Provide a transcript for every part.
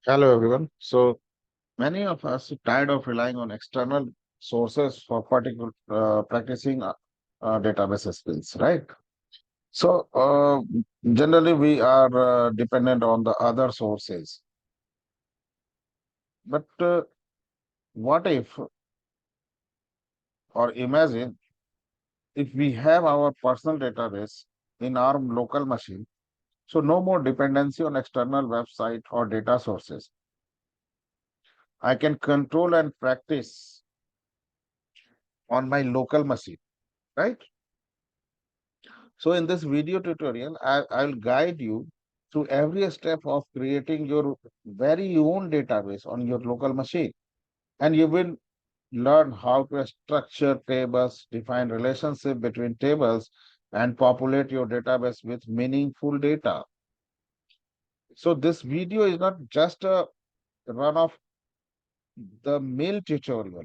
Hello, everyone. So many of us are tired of relying on external sources for particular practicing database skills, right? So generally, we are dependent on the other sources. But what if, or imagine, if we have our personal database in our local machine? So no more dependency on external website or data sources. I can control and practice on my local machine, right? So in this video tutorial, I'll guide you through every step of creating your very own database on your local machine. And you will learn how to structure tables, define relationship between tables, and populate your database with meaningful data. So this video is not just a run of the mill tutorial.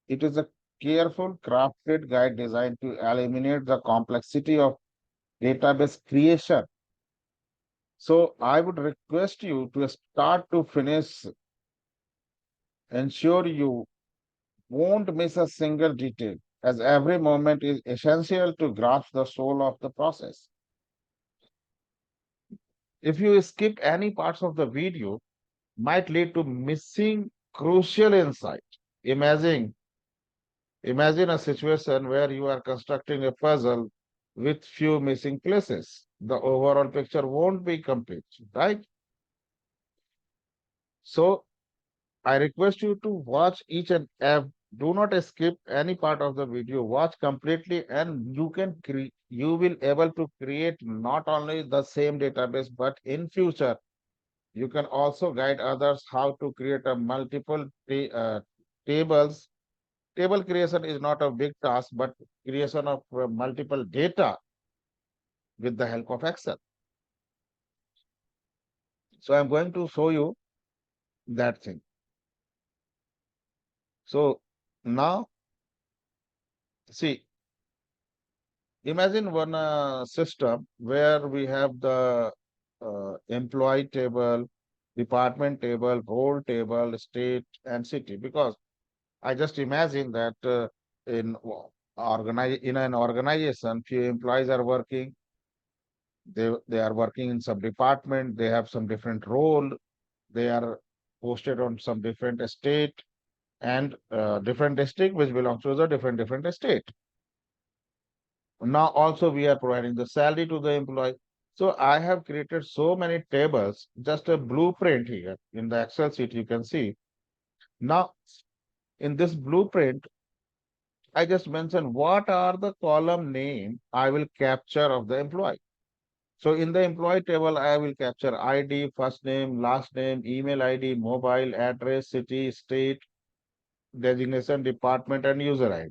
It is a careful crafted guide designed to eliminate the complexity of database creation. So I would request you to start to finish, ensure you won't miss a single detail, as every moment is essential to grasp the soul of the process. If you skip any parts of the video, might lead to missing crucial insight. Imagine, imagine a situation where you are constructing a puzzle with few missing places. The overall picture won't be complete, right? So I request you to watch each and every. Do not skip any part of the video. Watch completely, and you will able to create not only the same database, but in future you can also guide others how to create a multiple tables. Table creation is not a big task, but creation of multiple data with the help of Excel. So I'm going to show you that thing. So now see. Imagine one system where we have the employee table, department table, role table, state, and city. Because I just imagine that in an organization, few employees are working. They are working in some department. They have some different role. They are posted on some different state and different district, which belongs to the different state. Now also we are providing the salary to the employee. So I have created so many tables, just a blueprint here in the Excel sheet you can see. Now in this blueprint, I just mentioned what are the column name I will capture of the employee. So in the employee table, I will capture ID, first name, last name, email ID, mobile address, city, state, designation, department, and user ID.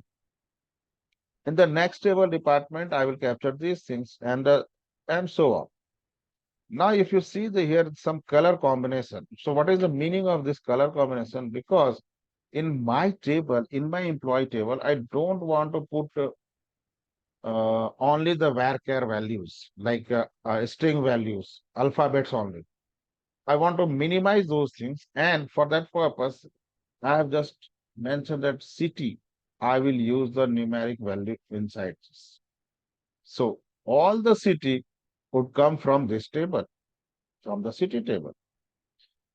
In the next table department, I will capture these things and so on. Now, if you see here some color combination. So what is the meaning of this color combination? Because in my table, in my employee table, I don't want to put only the varchar values, like string values, alphabets only. I want to minimize those things. And for that purpose, I have just mentioned that city, I will use the numeric value inside this. So all the city would come from this table, from the city table.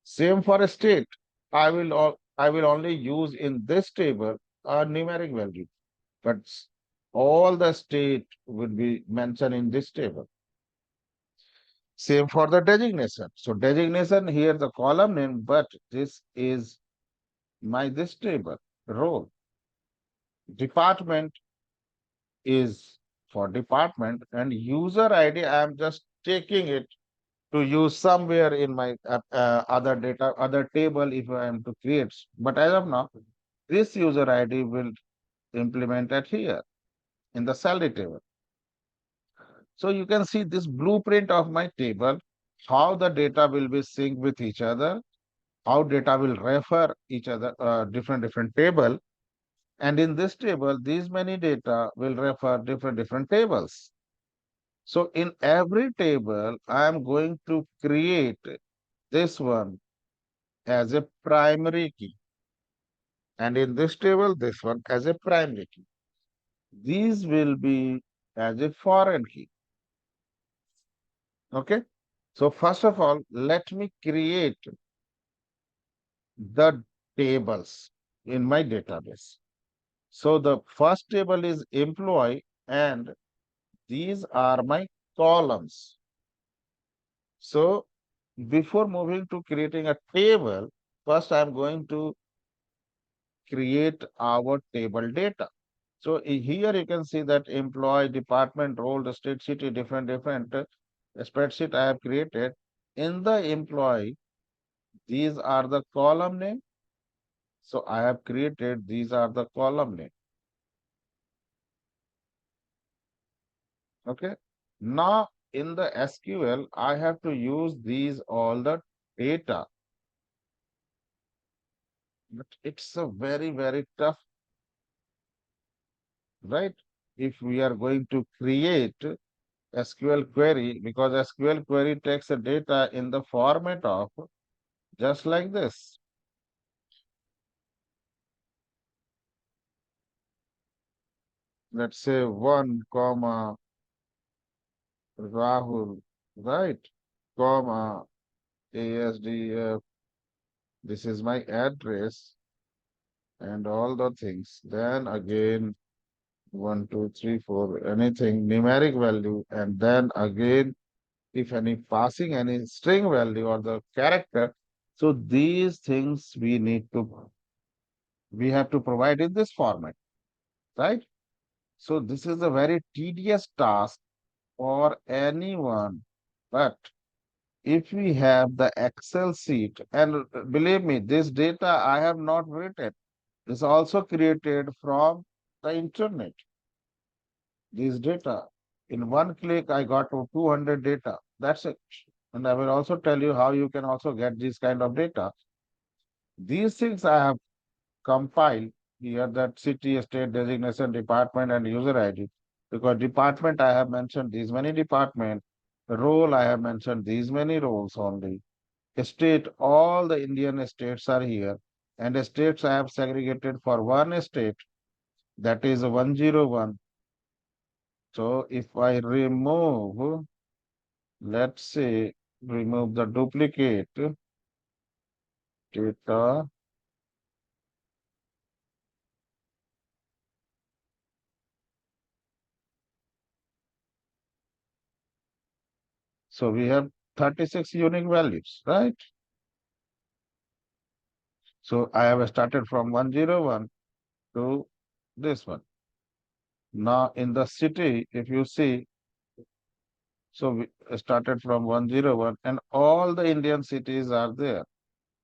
Same for a state. I will only use in this table a numeric value, but all the state will be mentioned in this table. Same for the designation. So designation here the column name, but this is my this table role. Department is for department, and user ID I am just taking it to use somewhere in my other data, other table if I am to create. But as of now, this user ID will implement it here in the salary table. So you can see this blueprint of my table, how the data will be synced with each other, how data will refer each other, different table. And in this table, these many data will refer different tables. So in every table, I am going to create this one as a primary key. And in this table, this one as a primary key. These will be as a foreign key. Okay. So first of all, let me create the tables in my database. So the first table is employee and these are my columns. So before moving to creating a table, first I'm going to create our table data. So here you can see that employee, department, role, the state, city, different spreadsheet I have created. In the employee, these are the column name. So I have created, these are the column name. Okay. Now in the SQL, I have to use these all the data. But it's a very tough, right? If we are going to create SQL query, because SQL query takes the data in the format of just like this. Let's say 1, comma, Rahul, right? Comma, ASDF, this is my address and all the things. Then again, 1, 2, 3, 4, anything, numeric value, and then again, if any passing any string value or the character. So these things we have to provide in this format, right? So this is a very tedious task for anyone. But if we have the Excel sheet, and believe me, this data I have not written, is also created from the internet. This data, in one click, I got to 200 data. That's it. And I will also tell you how you can also get this kind of data. These things I have compiled here, that city, state, designation, department, and user ID. Because department, I have mentioned these many department. Role, I have mentioned these many roles only. State, all the Indian states are here. And the states I have segregated for one state, that is 101. So if I remove, let's say, remove the duplicate data. So we have 36 unique values, right? So I have started from 101 to this one. Now in the city, if you see, so we started from 101 and all the Indian cities are there.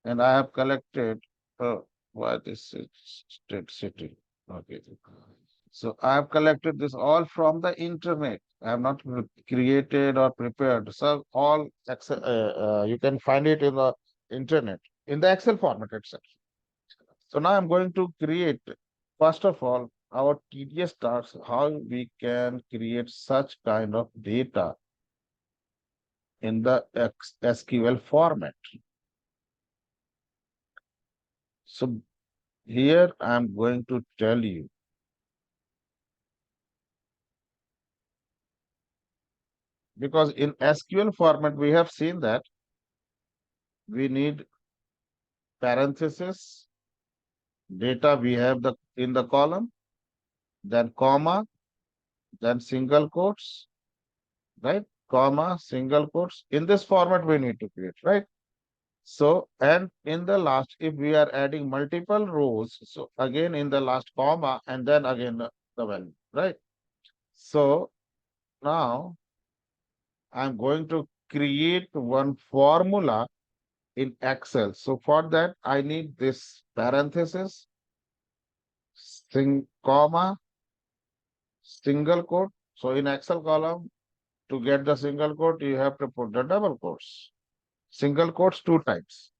And I have collected, why this is state city. Okay. So I have collected this all from the internet. I have not created or prepared. So all Excel, you can find it in the internet, in the Excel format itself. So now I'm going to create, first of all, our tedious tasks, how we can create such kind of data in the SQL format. So here I'm going to tell you, because in SQL format, we have seen that we need parenthesis, data we have the in the column, then comma, then single quotes, right? Comma, single quotes. In this format, we need to create, right? So, and in the last, if we are adding multiple rows, so again in the last comma, and then again the value, right? So now I'm going to create one formula in Excel. So for that, I need this parenthesis, comma, single quote. So in Excel column, to get the single quote, you have to put the double quotes. Single quotes 2 times.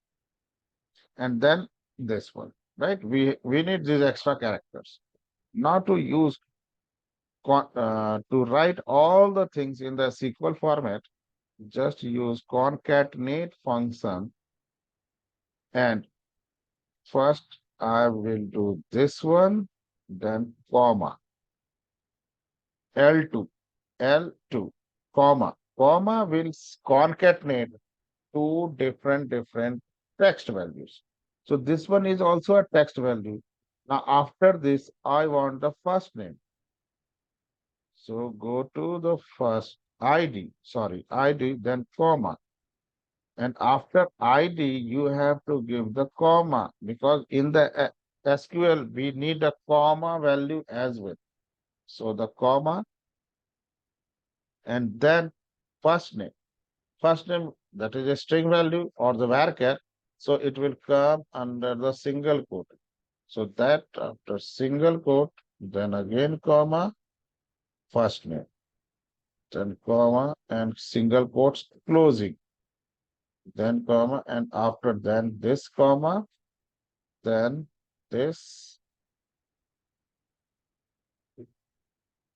And then this one, right? We need these extra characters. Now to use, to write all the things in the SQL format, just use concatenate function And first I will do this one, then comma, L2, L2, comma. Comma will concatenate two different text values. So this one is also a text value. Now after this, I want the first name. So go to the first ID, then comma. And after ID, you have to give the comma because in the SQL, we need a comma value as well. So the comma and then first name. First name, that is a string value or the varchar. So it will come under the single quote. So that after single quote, then again comma, first name, then comma and single quotes closing, then comma, and after then this comma, then this,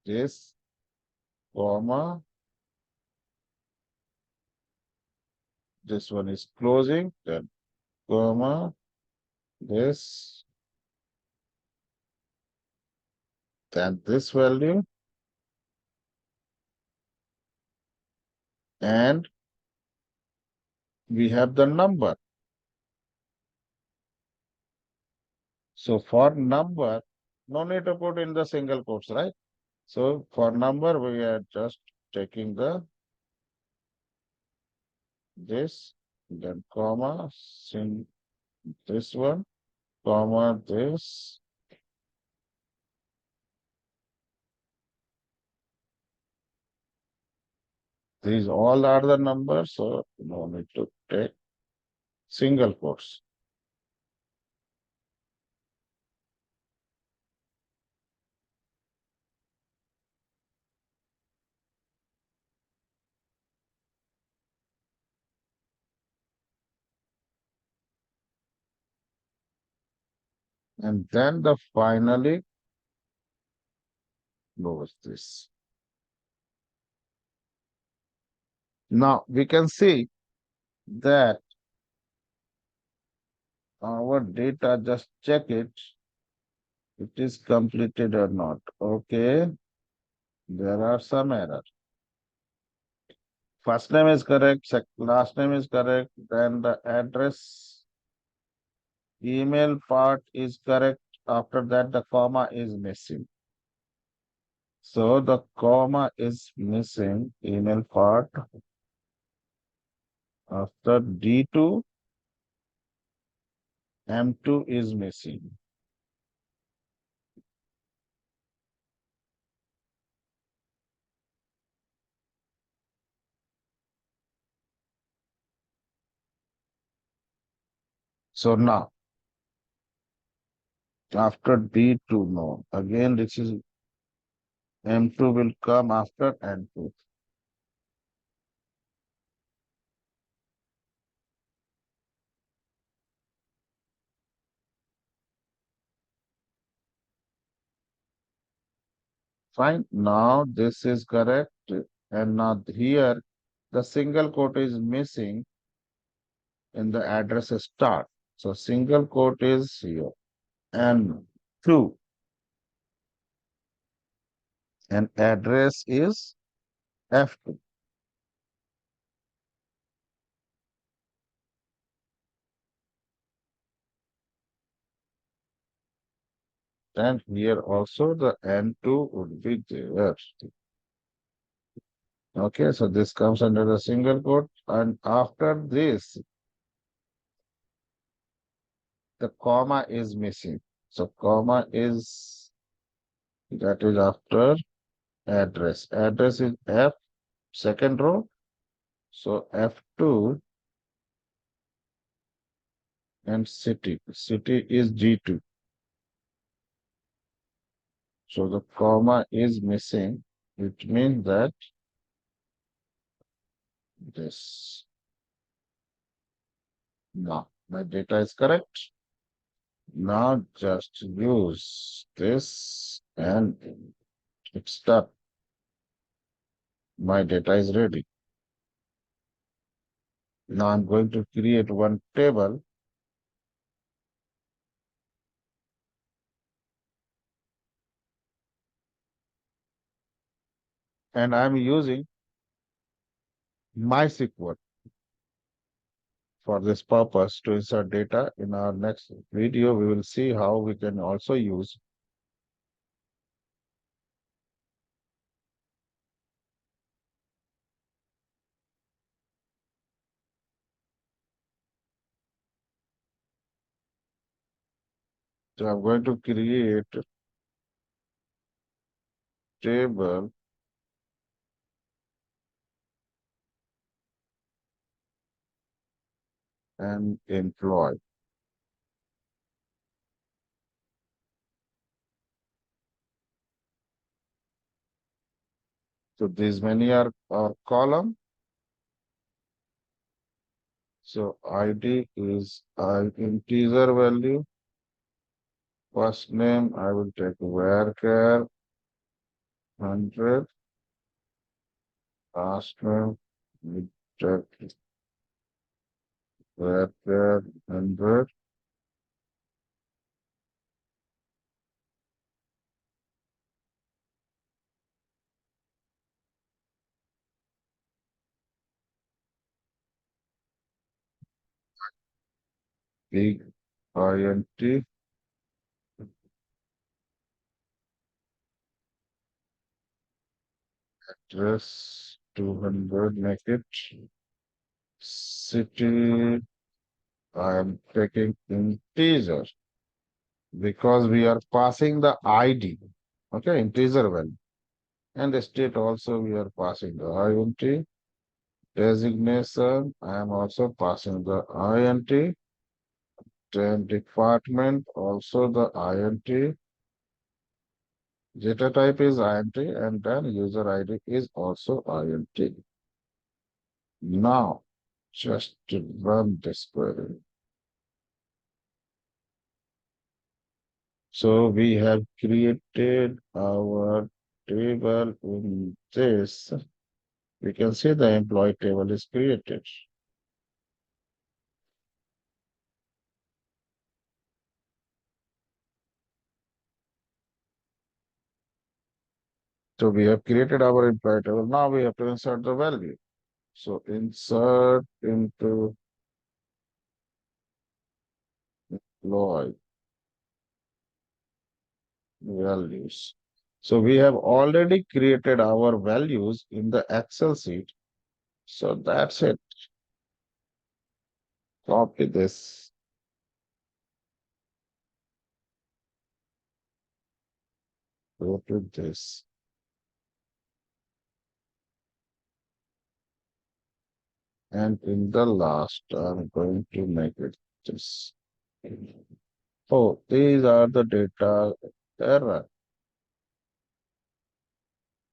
this, comma, this one is closing, then comma, this, then this value, and we have the number. So for number, no need to put in the single quotes, right? So for number, we are just taking the this, then comma, this one, comma, this. These all are the numbers, so no need to take single quotes. And then the finally goes this. Now we can see that our data, just check it is completed or not. Okay, there are some errors. First name is correct, last name is correct, then the address, email part is correct. After that, the comma is missing. So the comma is missing, email part. After D2, M2 is missing. So now, after D2, no. Again, this is M2 will come after N2. Fine. Now this is correct. And now here, the single quote is missing in the address start. So single quote is here. N2. And address is F2. And here also the N2 would be there. Okay, so this comes under the single quote. And after this, the comma is missing. So comma is, that is after address. Address is F, second row. So F2 and city. City is G2. So the comma is missing, which means that this. Now my data is correct. Now just use this and it's done. My data is ready. Now I'm going to create one table and I'm using MySQL for this purpose to insert data. In our next video, we will see how we can also use. So I'm going to create a table and employee. So these many are column. So ID is integer value. First name, I will take varchar 100. Last name, we take varchar 100. Big int address 200. Make it city. I am taking integer because we are passing the ID. Okay, integer value. And the state also we are passing the int. Designation, I am also passing the int. Then department, also the int. Data type is int, and then user ID is also int. Now, just to run this query. So we have created our table in this. We can see the employee table is created. So we have created our employee table. Now we have to insert the value. So insert into employee values. So we have already created our values in the Excel sheet. So that's it. Copy this. Go to this. And in the last, I'm going to make it this. Oh, these are the data error.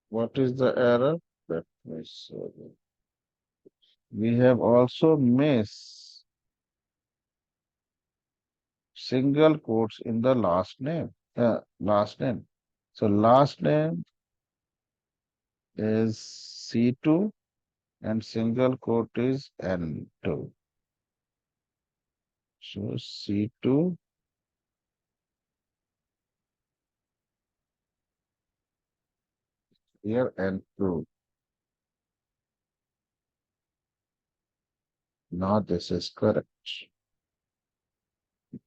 What is the error? Let me show you. We have also missed single quotes in the last name. Last name. So last name is C2 and single quote is N2. So C2 here N2. Now this is correct.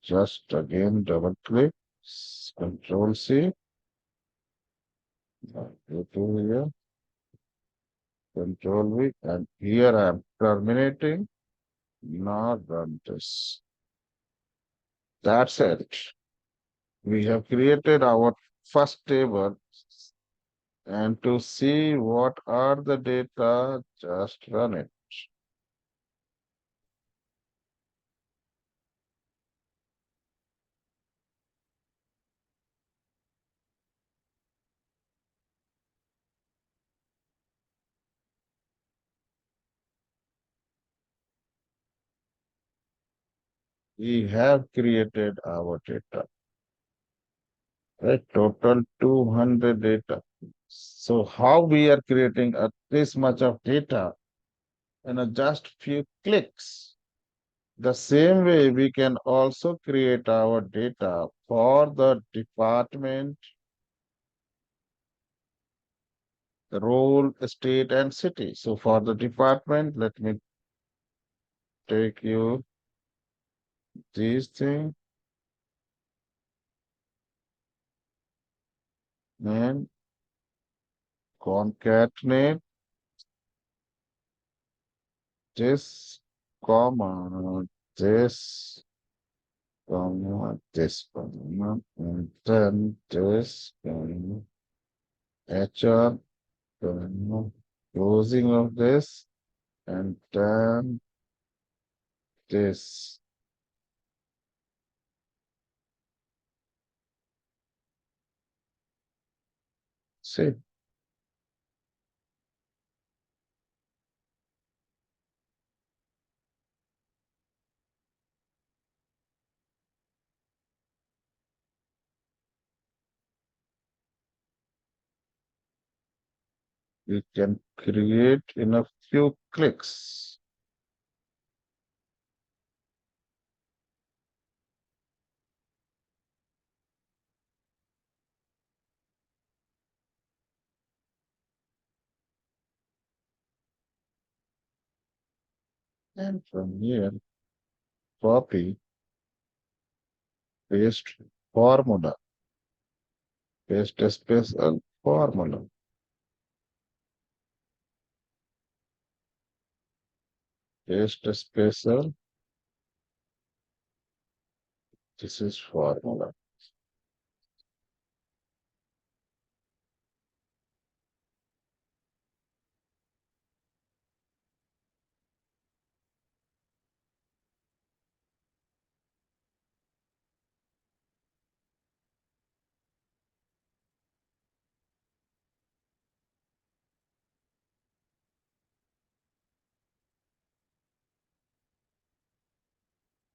Just again double click, Control C, go to here, Control V, and here I am terminating. Now run this. That's it. We have created our first table, and to see what are the data, just run it. We have created our data, right? Total 200 data. So how we are creating this much of data in a just few clicks? The same way we can also create our data for the department, the role, state, and city. So for the department, let me take you these things and concatenate this, comma, this, comma, and then this, HR, closing of this, and then this. See, we can create in a few clicks. And from here, copy, paste formula, paste a special formula, paste a special, this is formula.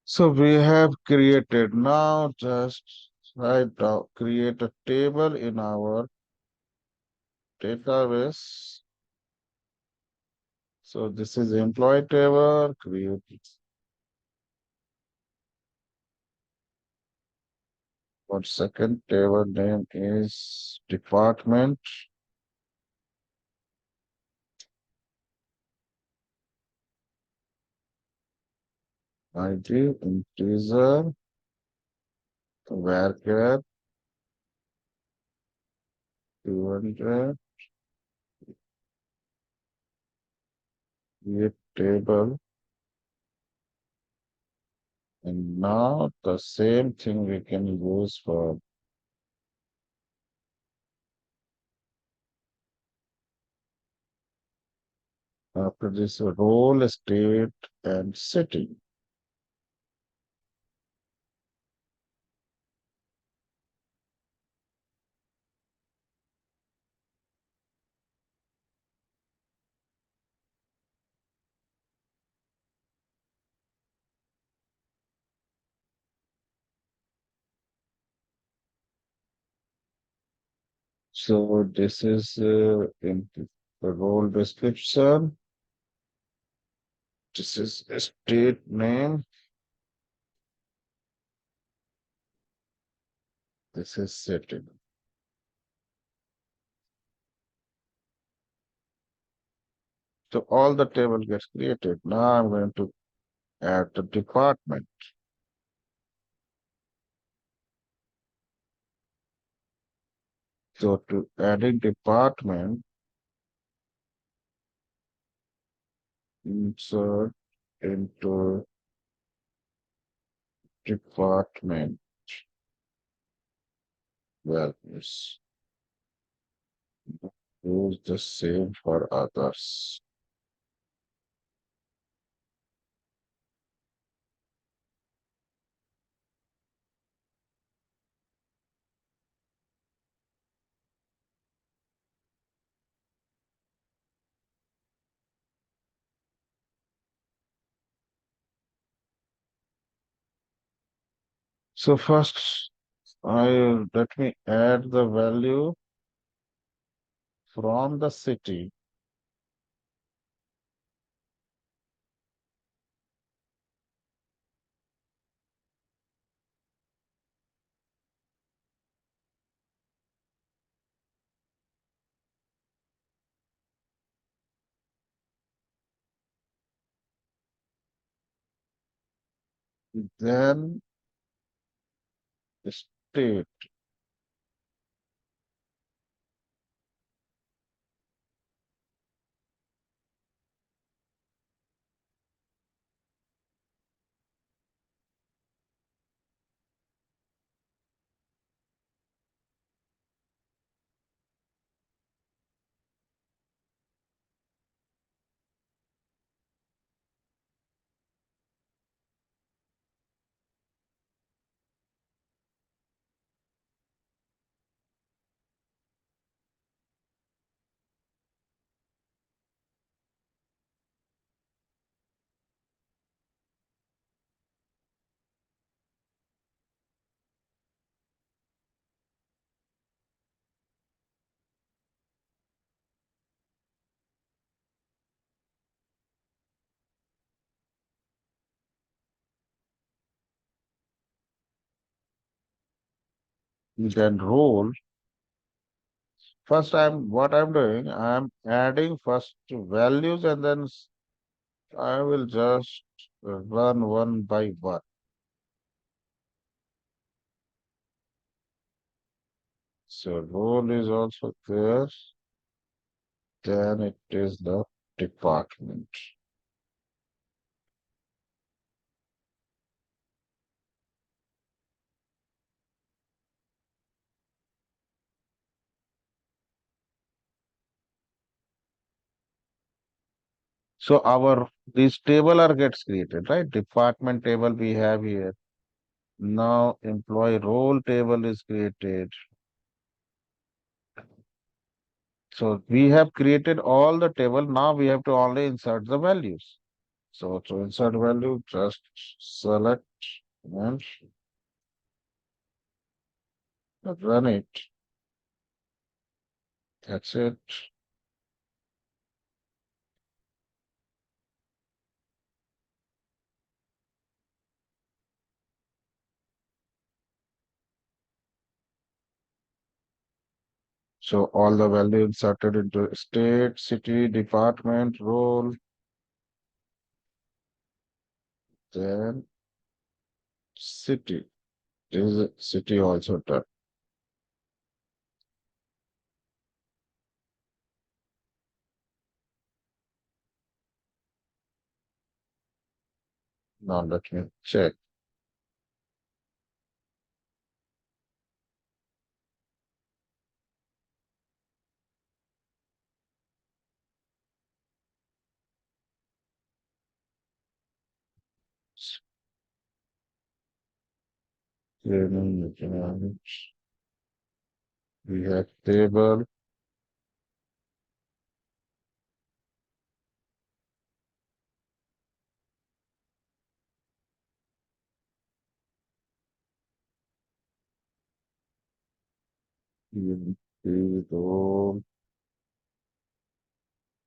So we have created now just write down, create a table in our database. So this is employee table, create what second table name is department ID integer varchar 200 create table, and now the same thing we can use for after this role, state, and city. So this is in the role description. This is a state name. This is city. So all the table gets created. Now I'm going to add the department. So to adding department, insert into department values. Use the same for others. So first, I let me add the value from the city. then state. Then role. First, what I'm doing, I'm adding first values and then I will just run one by one. So role is also there. Then it is the department. So our this table are gets created, right? Department table we have here. Now employee role table is created. So we have created all the table. Now we have to only insert the values. So to insert value, just select and run it. That's it. So all the value inserted into state, city, department, role, then city. This is city also done. Now let me check. Yearning, economics. We have table. Role,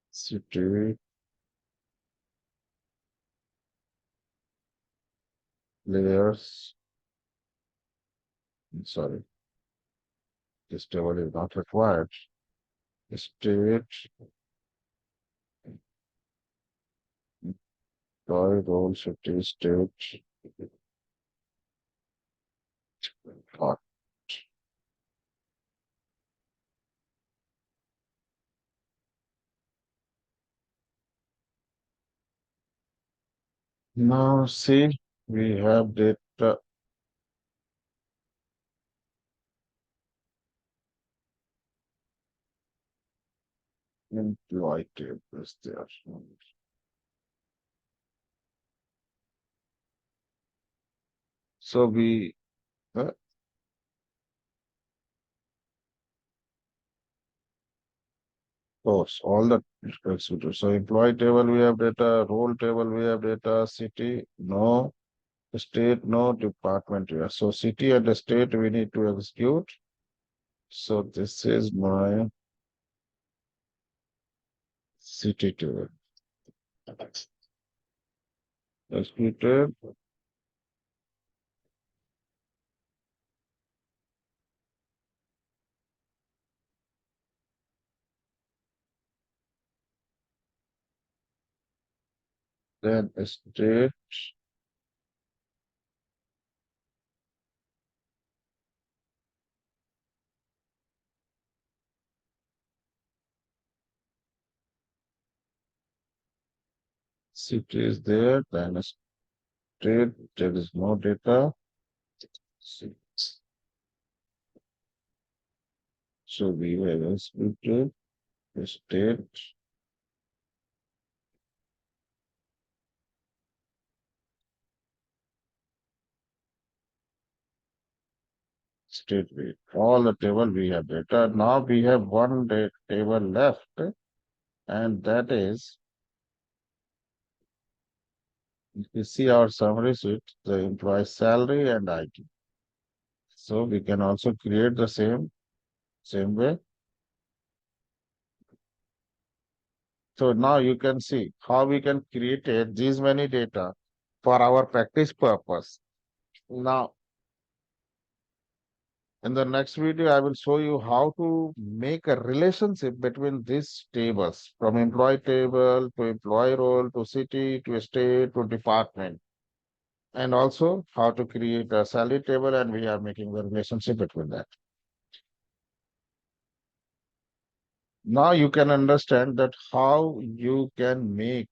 city, layers. Sorry, this table is not required. State, employee role, city, state. Dot. Now see, we have data employee table is there. So we course all the executors. So employee table we have data, role table we have data, city no, state no, department here. So city and the state we need to execute. So this is my city table. Executed. Then state city is there, then state, there is no data. So so we have executed the state weight. All the table we have data. Now we have one table left, and that is, if you see our summary sheet, the employee salary and IT. So we can also create the same way. So now you can see how we can create these many data for our practice purpose. Now, in the next video, I will show you how to make a relationship between these tables, from employee table to employee role to city to state to department, and also how to create a salary table, and we are making the relationship between that. Now you can understand that how you can make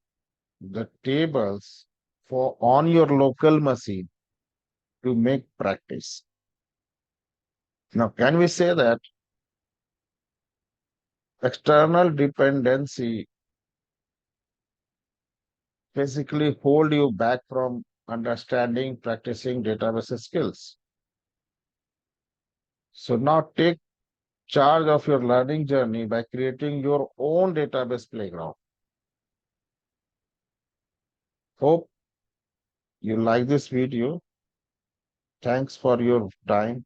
the tables for on your local machine to make practice. Now, can we say that external dependency basically hold you back from understanding, practicing database skills? So now take charge of your learning journey by creating your own database playground. Hope you like this video. Thanks for your time.